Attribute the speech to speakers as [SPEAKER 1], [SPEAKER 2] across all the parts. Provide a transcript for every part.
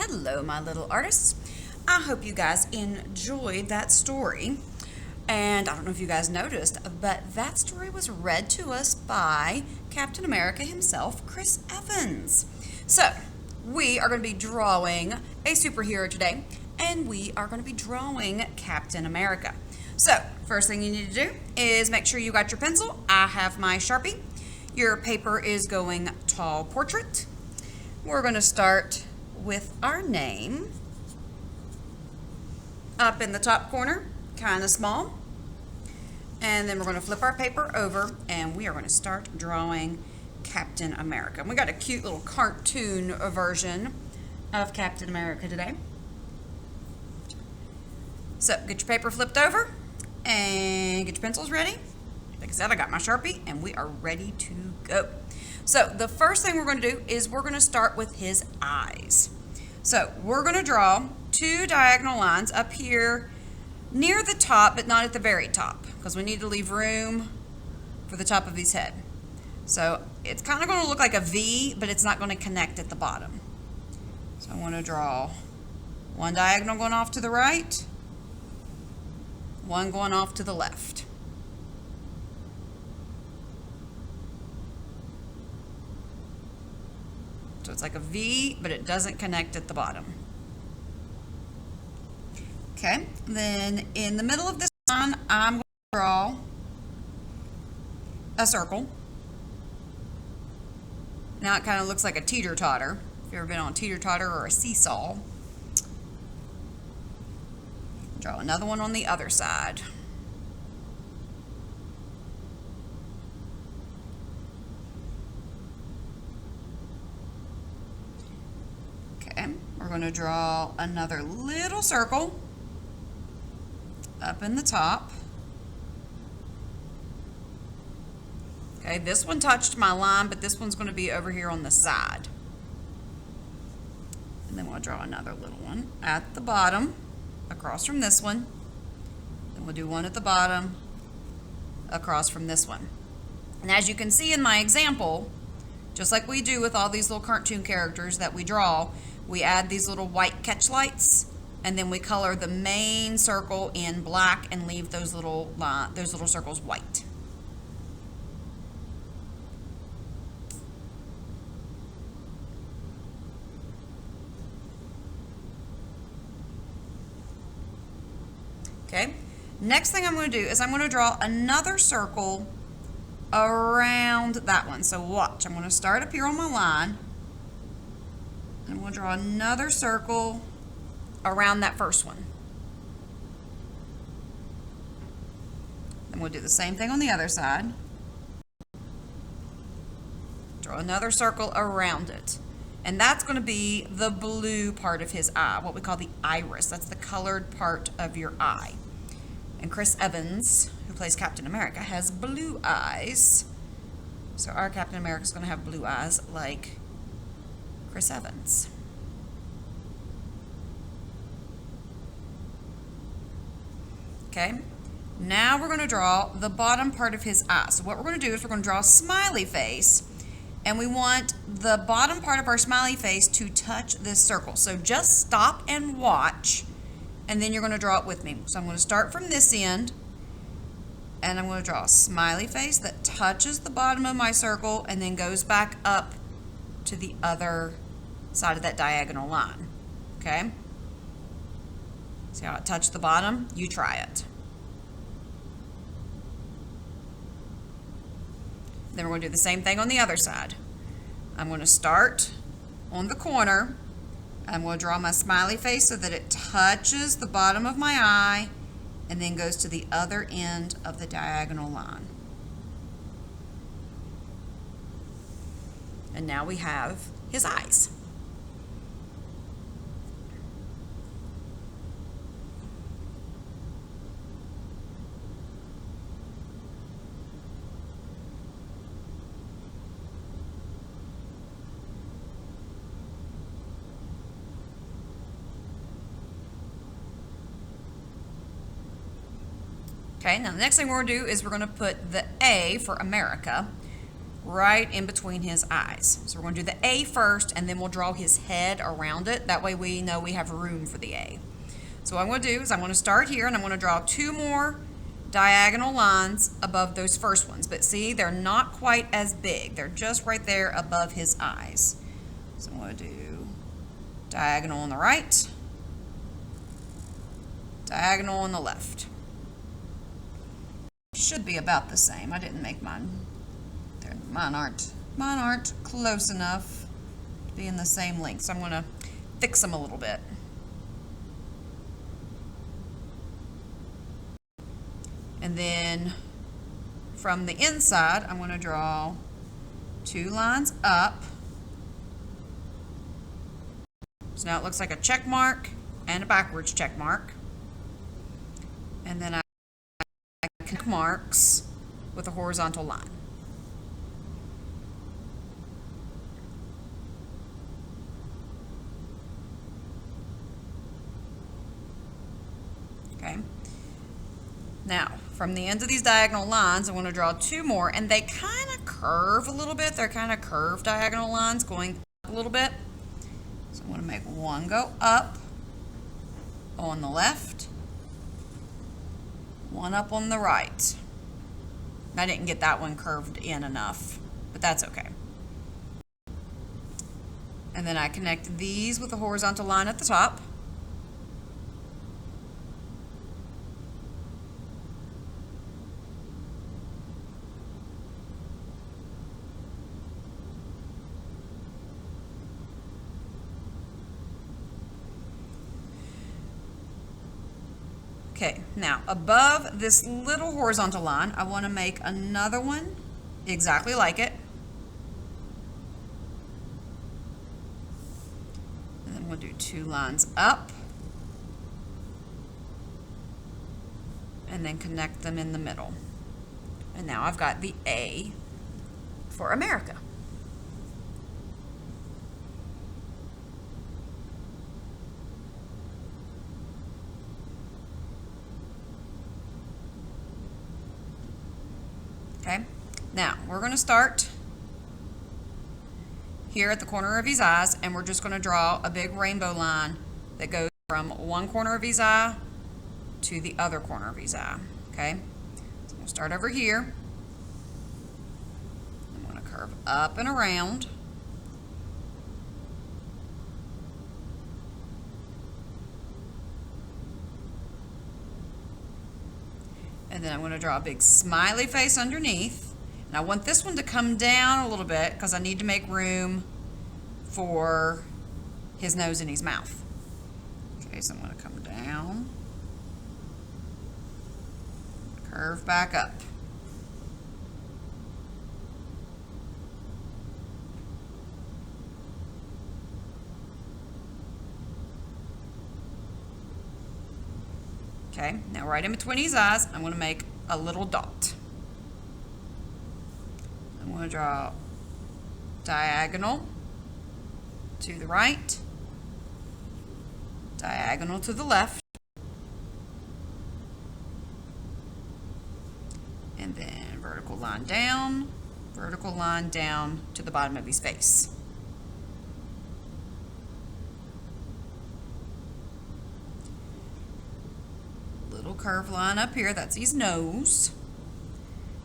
[SPEAKER 1] Hello, my little artists. I hope you guys enjoyed that story. And I don't know if you guys noticed, but that story was read to us by Captain America himself, Chris Evans. So, we are going to be drawing a superhero today, and we are going to be drawing Captain America. So, first thing you need to do is make sure you got your pencil. I have my Sharpie. Your paper is going tall portrait. We're going to start with our name up in the top corner, kind of small. And then we're going to flip our paper over and we are going to start drawing Captain America. And we got a cute little cartoon version of Captain America today. So get your paper flipped over and get your pencils ready. Like I said, I got my Sharpie and we are ready to go. So the first thing we're going to do is we're going to start with his eyes. So we're going to draw two diagonal lines up here near the top, but not at the very top, because we need to leave room for the top of his head. So it's kind of going to look like a V, but it's not going to connect at the bottom. So I want to draw one diagonal going off to the right, one going off to the left. So it's like a V, but it doesn't connect at the bottom. Okay, then in the middle of this line, I'm going to draw a circle. Now it kind of looks like a teeter-totter. If you've ever been on a teeter-totter or a seesaw. Draw another one on the other side. Okay, we're going to draw another little circle up in the top. Okay, this one touched my line, but this one's going to be over here on the side. And then we'll draw another little one at the bottom, across from this one. Then we'll do one at the bottom, across from this one. And as you can see in my example, just like we do with all these little cartoon characters that we draw, we add these little white catch lights, and then we color the main circle in black and leave those little circles white. Okay, next thing I'm going to do is I'm going to draw another circle around that one. So watch, I'm going to start up here on my line, and we'll draw another circle around that first one. Then we'll do the same thing on the other side. Draw another circle around it. And that's going to be the blue part of his eye, what we call the iris. That's the colored part of your eye. And Chris Evans, who plays Captain America, has blue eyes. So our Captain America is going to have blue eyes like Chris Evans. Okay, now we're going to draw the bottom part of his eye. So what we're going to do is we're going to draw a smiley face, and we want the bottom part of our smiley face to touch this circle. So just stop and watch, and then you're going to draw it with me. So I'm going to start from this end, and I'm going to draw a smiley face that touches the bottom of my circle and then goes back up to the other side of that diagonal line. Okay? See how it touched the bottom? You try it. Then we're going to do the same thing on the other side. I'm going to start on the corner. I'm going to draw my smiley face so that it touches the bottom of my eye and then goes to the other end of the diagonal line. And now we have his eyes. Okay, now the next thing we're going to do is we're going to put the A for America right in between his eyes. So we're going to do the A first, and then we'll draw his head around it. That way we know we have room for the A. So what I'm going to do is I'm going to start here, and I'm going to draw 2 more diagonal lines above those first ones. But see, they're not quite as big. They're just right there above his eyes. So I'm going to do diagonal on the right, diagonal on the left. Should be about the same. I didn't make mine. Mine aren't close enough to be in the same length. So I'm going to fix them a little bit. And then from the inside, I'm going to draw 2 lines up. So now it looks like a check mark and a backwards check mark. And then I connect marks with a horizontal line. Okay. Now, from the ends of these diagonal lines, I want to draw 2 more, and they kind of curve a little bit. They're kind of curved diagonal lines going up a little bit. So I'm going to make one go up on the left, one up on the right. I didn't get that one curved in enough, but that's okay. And then I connect these with a horizontal line at the top. Okay, now above this little horizontal line, I want to make another one exactly like it. And then we'll do 2 lines up. And then connect them in the middle. And now I've got the A for America. Okay, now we're going to start here at the corner of his eyes, and we're just going to draw a big rainbow line that goes from one corner of his eye to the other corner of his eye. Okay, so we'll start over here. I'm going to curve up and around. And then I'm going to draw a big smiley face underneath. And I want this one to come down a little bit because I need to make room for his nose and his mouth. Okay, so I'm going to come down, curve back up. Okay, now right in between his eyes, I'm going to make a little dot. I'm going to draw diagonal to the right, diagonal to the left, and then vertical line down to the bottom of his face. Curve line up here, that's his nose.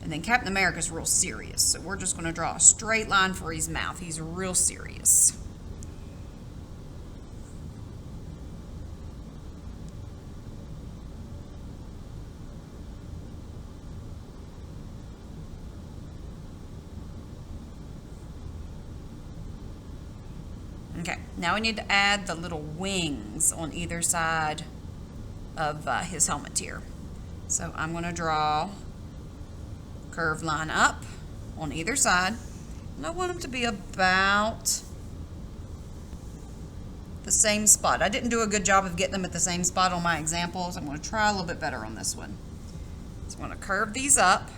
[SPEAKER 1] And then Captain America's real serious, so we're just going to draw a straight line for his mouth. He's real serious. Okay, now we need to add the little wings on either side of his helmet here. So I'm going to draw a curved line up on either side, and I want them to be about the same spot. I didn't do a good job of getting them at the same spot on my examples. I'm going to try a little bit better on this one. So I'm going to curve these up,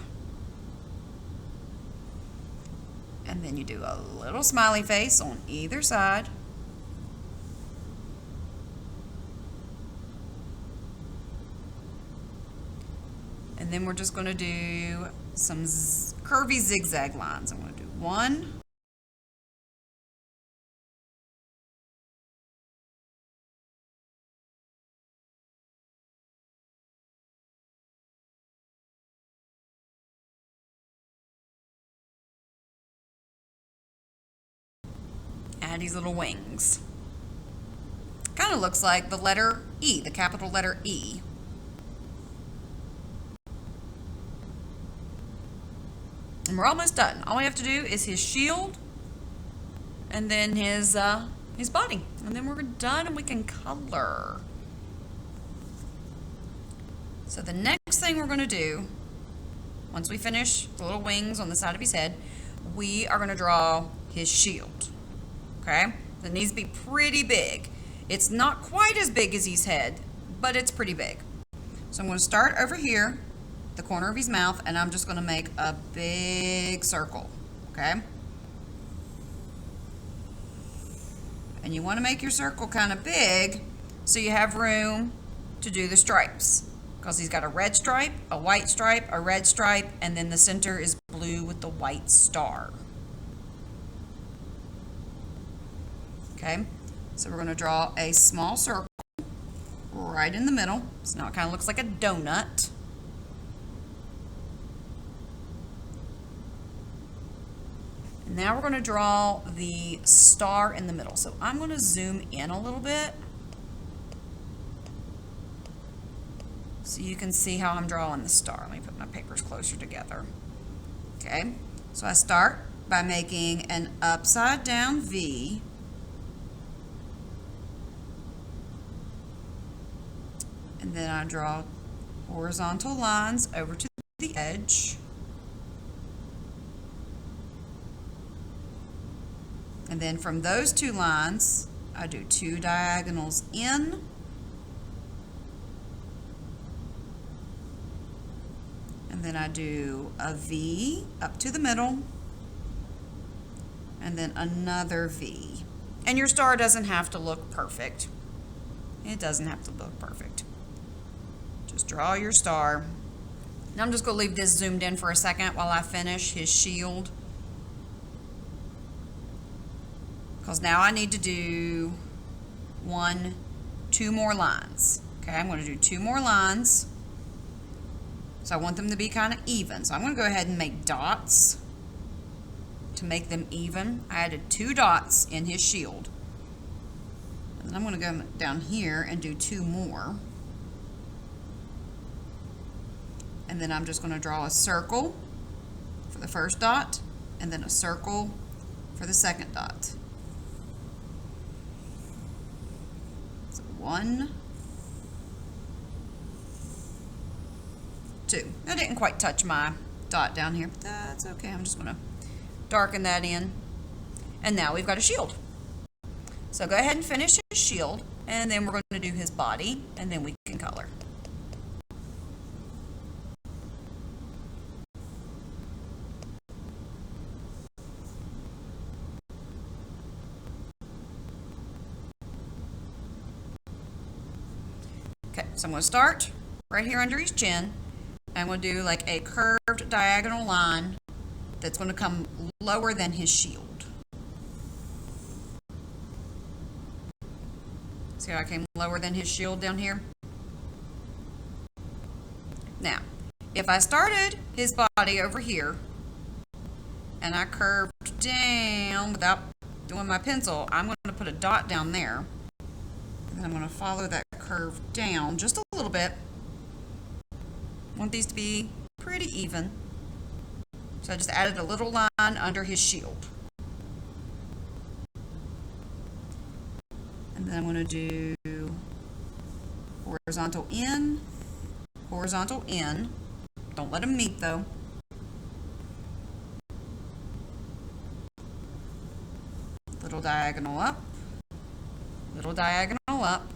[SPEAKER 1] and then you do a little smiley face on either side. And And then we're just going to do some curvy zigzag lines. I'm going to do one. Add these little wings. Kind of looks like the letter E, the capital letter E. And we're almost done. All we have to do is his shield and then his body. And then we're done and we can color. So the next thing we're going to do, once we finish the little wings on the side of his head, we are going to draw his shield. Okay? It needs to be pretty big. It's not quite as big as his head, but it's pretty big. So I'm going to start over here, the corner of his mouth, and I'm just going to make a big circle. Okay? And you want to make your circle kind of big so you have room to do the stripes. Because he's got a red stripe, a white stripe, a red stripe, and then the center is blue with the white star. Okay, so we're going to draw a small circle right in the middle. So now it kind of looks like a donut. And now we're going to draw the star in the middle. So I'm going to zoom in a little bit so you can see how I'm drawing the star. Let me put my papers closer together. Okay, so I start by making an upside down V. And then I draw horizontal lines over to the edge. And then from those two lines, I do two diagonals in. And then I do a V up to the middle. And then another V. And your star doesn't have to look perfect. It doesn't have to look perfect. Just draw your star. Now I'm just going to leave this zoomed in for a second while I finish his shield. Because now I need to do two more lines. Okay, I'm going to do two more lines. So I want them to be kind of even. So I'm going to go ahead and make dots to make them even. I added 2 dots in his shield. And then I'm going to go down here and do 2 more. And then I'm just going to draw a circle for the first dot and then a circle for the second dot. So 1, 2. I didn't quite touch my dot down here, but that's okay. I'm just going to darken that in. And now we've got a shield. So go ahead and finish his shield, and then we're going to do his body, and then we can color. Okay, so I'm going to start right here under his chin. I'm going to do like a curved diagonal line that's going to come lower than his shield. See how I came lower than his shield down here? Now, if I started his body over here and I curved down without doing my pencil, I'm going to put a dot down there. And I'm going to follow that curve down just a little bit. I want these to be pretty even. So I just added a little line under his shield. And then I'm going to do horizontal in, horizontal in. Don't let them meet though. Little diagonal up, little diagonal up.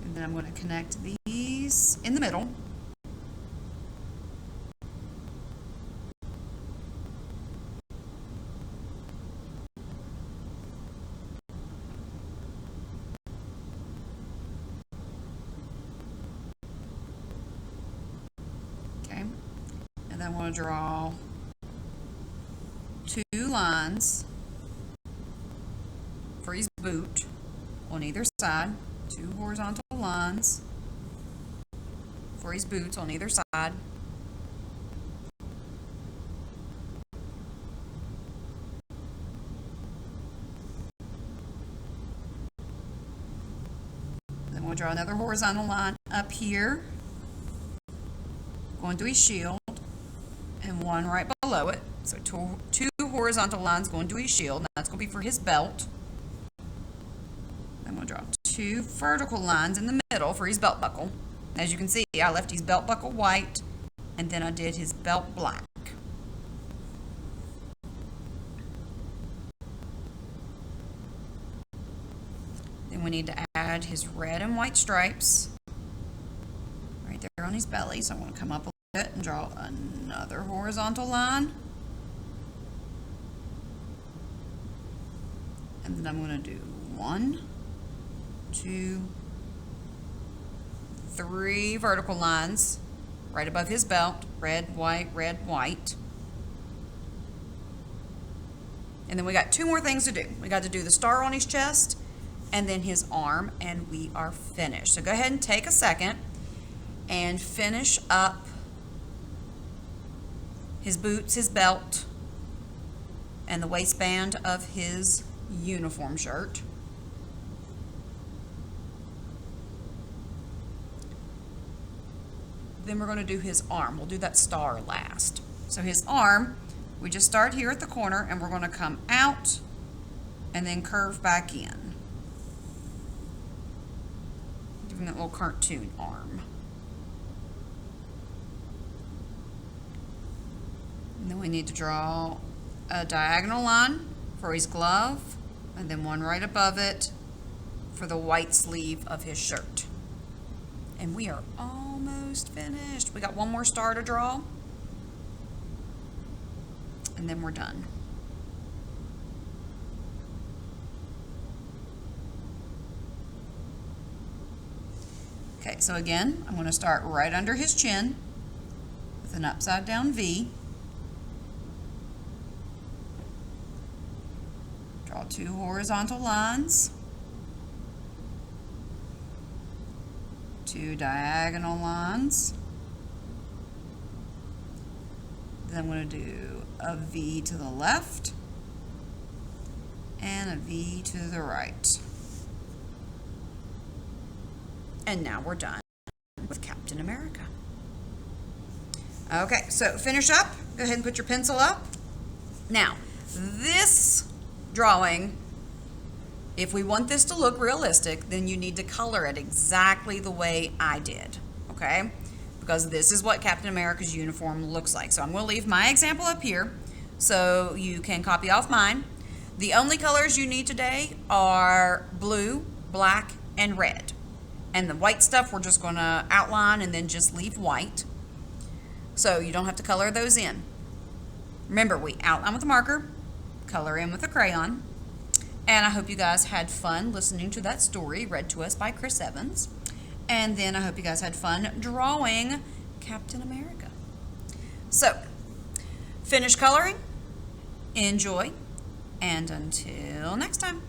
[SPEAKER 1] And then I'm going to connect these in the middle. then I'm going to draw 2 lines for his boot on either side. 2 horizontal lines for his boots on either side. Then we'll draw another horizontal line up here, going through his shield, and one right below it. So two horizontal lines going to his shield. Now that's going to be for his belt. Then we'll draw 2 vertical lines in the middle for his belt buckle. As you can see, I left his belt buckle white, and then I did his belt black. Then we need to add his red and white stripes right there on his belly. So I'm going to come up a little bit and draw another horizontal line. And then I'm going to do 1, 2, 3 vertical lines right above his belt, red, white, red, white. And then we got 2 more things to do. We got to do the star on his chest and then his arm, and we are finished. So go ahead and take a second and finish up his boots, his belt, and the waistband of his uniform shirt. Then we're going to do his arm. We'll do that star last. So his arm, we just start here at the corner and we're going to come out and then curve back in. Giving that little cartoon arm. And then we need to draw a diagonal line for his glove, and then one right above it for the white sleeve of his shirt. And we are almost finished. We got one more star to draw, and then we're done. Okay, so again, I'm going to start right under his chin with an upside down V. Draw 2 horizontal lines, 2 diagonal lines. Then I'm going to do a V to the left and a V to the right. And now we're done with Captain America. Okay, so finish up. Go ahead and put your pencil up. Now, this drawing, if we want this to look realistic, then you need to color it exactly the way I did, okay? Because this is what Captain America's uniform looks like. So I'm going to leave my example up here so you can copy off mine. The only colors you need today are blue, black, and red. And the white stuff we're just going to outline and then just leave white. So you don't have to color those in. Remember, we outline with a marker, color in with a crayon. And I hope you guys had fun listening to that story read to us by Chris Evans. And then I hope you guys had fun drawing Captain America. So, finish coloring, enjoy, and until next time.